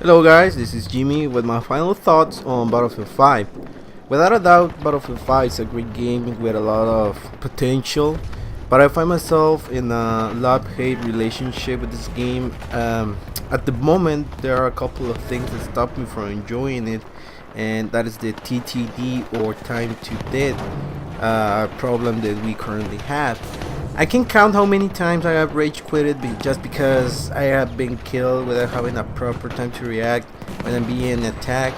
Hello guys, this is Jimmy with my final thoughts on Battlefield 5. Without a doubt, Battlefield 5 is a great game with a lot of potential, but I find myself in a love-hate relationship with this game. At the moment, there are a couple of things that stop me from enjoying it, and that is the TTD, or time to death, problem that we currently have. I can count how many times I have rage quitted just because I have been killed without having a proper time to react when I'm being attacked.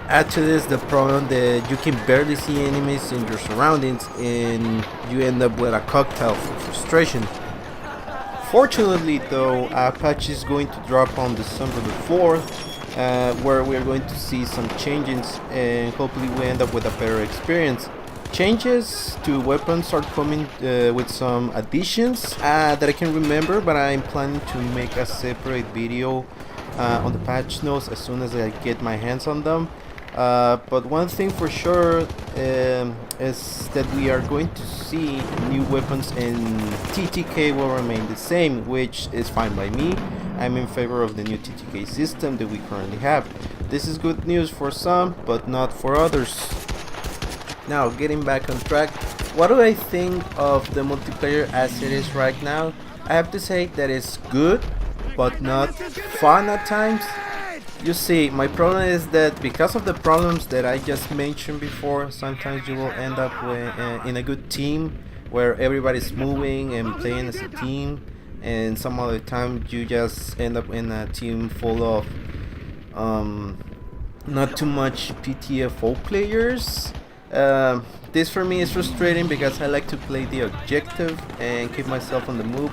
Add to this the problem that you can barely see enemies in your surroundings and you end up with a cocktail of frustration. Fortunately though, a patch is going to drop on December the 4th, where we are going to see some changes and hopefully we end up with a better experience. Changes to weapons are coming with some additions that I can remember, but I'm planning to make a separate video on the patch notes as soon as I get my hands on them. But one thing for sure is that we are going to see new weapons, and TTK will remain the same, which is fine by me. I'm in favor of the new TTK system that we currently have. This is good news for some, but not for others. Now, getting back on track, what do I think of the multiplayer as it is right now? I have to say that it's good, but not fun at times. You see, my problem is that because of the problems that I just mentioned before, sometimes you will end up in a good team where everybody's moving and playing as a team, and some other time you just end up in a team full of not too much PTFO players. This for me is frustrating because I like to play the objective and keep myself on the move.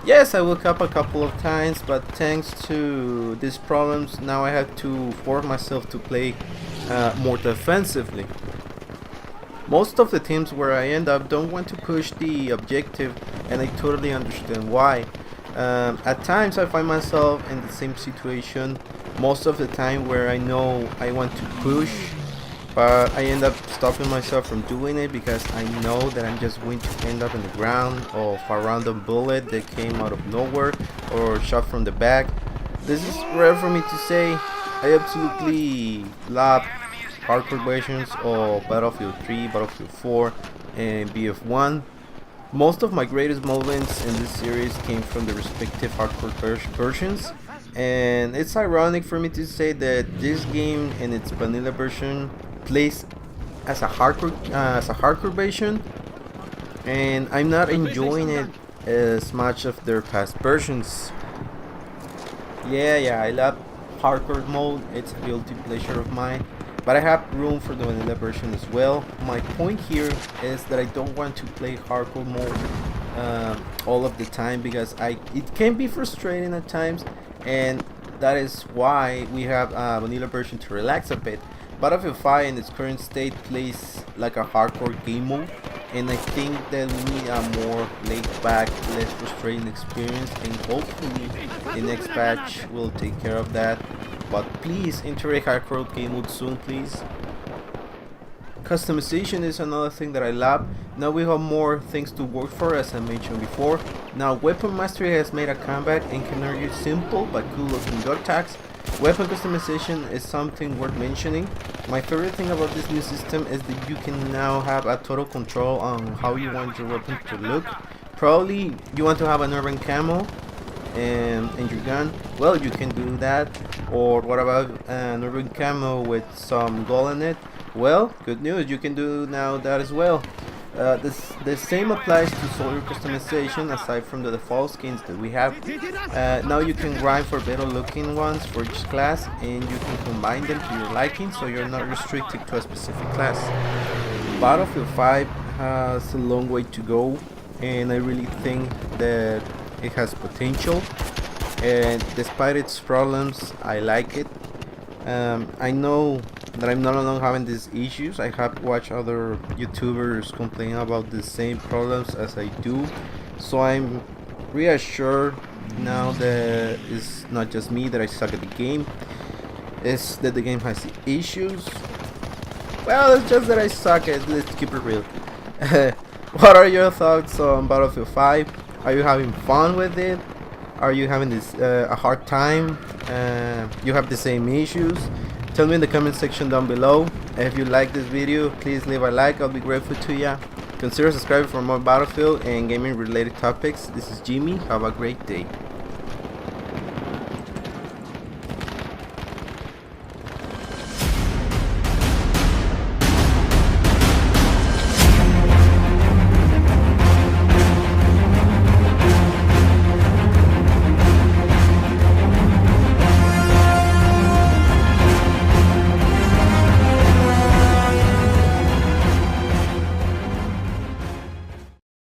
Yes, I woke up a couple of times, but thanks to these problems, now I have to force myself to play more defensively. Most of the teams where I end up don't want to push the objective, and I totally understand why. At times I find myself in the same situation most of the time where I know I want to push, but I end up stopping myself from doing it because I know that I'm just going to end up in the ground of a random bullet that came out of nowhere or shot from the back. This is rare for me to say. I absolutely love hardcore versions of Battlefield 3, Battlefield 4, and BF1. Most of my greatest moments in this series came from the respective hardcore versions, and it's ironic for me to say that this game in its vanilla version plays as a hardcore version, and I'm not enjoying it as much of their past versions. Yeah, I love hardcore mode. It's a guilty pleasure of mine, but I have room for the vanilla version as well. My point here is that I don't want to play hardcore mode all of the time because it can be frustrating at times, and that is why we have a vanilla version to relax a bit. Battlefield 5 in its current state plays like a hardcore game mode, and I think that we need a more laid back, less frustrating experience, and hopefully the next patch will take care of that. But please integrate hardcore game mode soon, please. Customization is another thing that I love. Now we have more things to work for, as I mentioned before. Now Weapon Mastery has made a comeback and can argue simple but cool looking dog tags. Weapon customization is something worth mentioning. My favorite thing about this new system is that you can now have a total control on how you want your weapon to look. Probably you want to have an urban camo and your gun. Well, you can do that. Or what about an urban camo with some gold in it? Well, good news, you can do now that as well. The same applies to soldier customization. Aside from the default skins that we have, now you can grind for better looking ones for each class, and you can combine them to your liking, so you're not restricted to a specific class. Battlefield 5 has a long way to go, and I really think that it has potential, and despite its problems, I like it. I know that I'm not alone having these issues. I have watched other YouTubers complain about the same problems as I do, so I'm reassured now that it's not just me that I suck at the game. It's that the game has issues. Well, it's just that I suck at it. Let's keep it real. What are your thoughts on Battlefield 5? Are you having fun with it? Are you having this a hard time? You have the same issues? Tell me in the comment section down below. If you like this video, please leave a like. I'll be grateful to ya. Consider subscribing for more Battlefield and gaming related topics. This is Jimmy. Have a great day.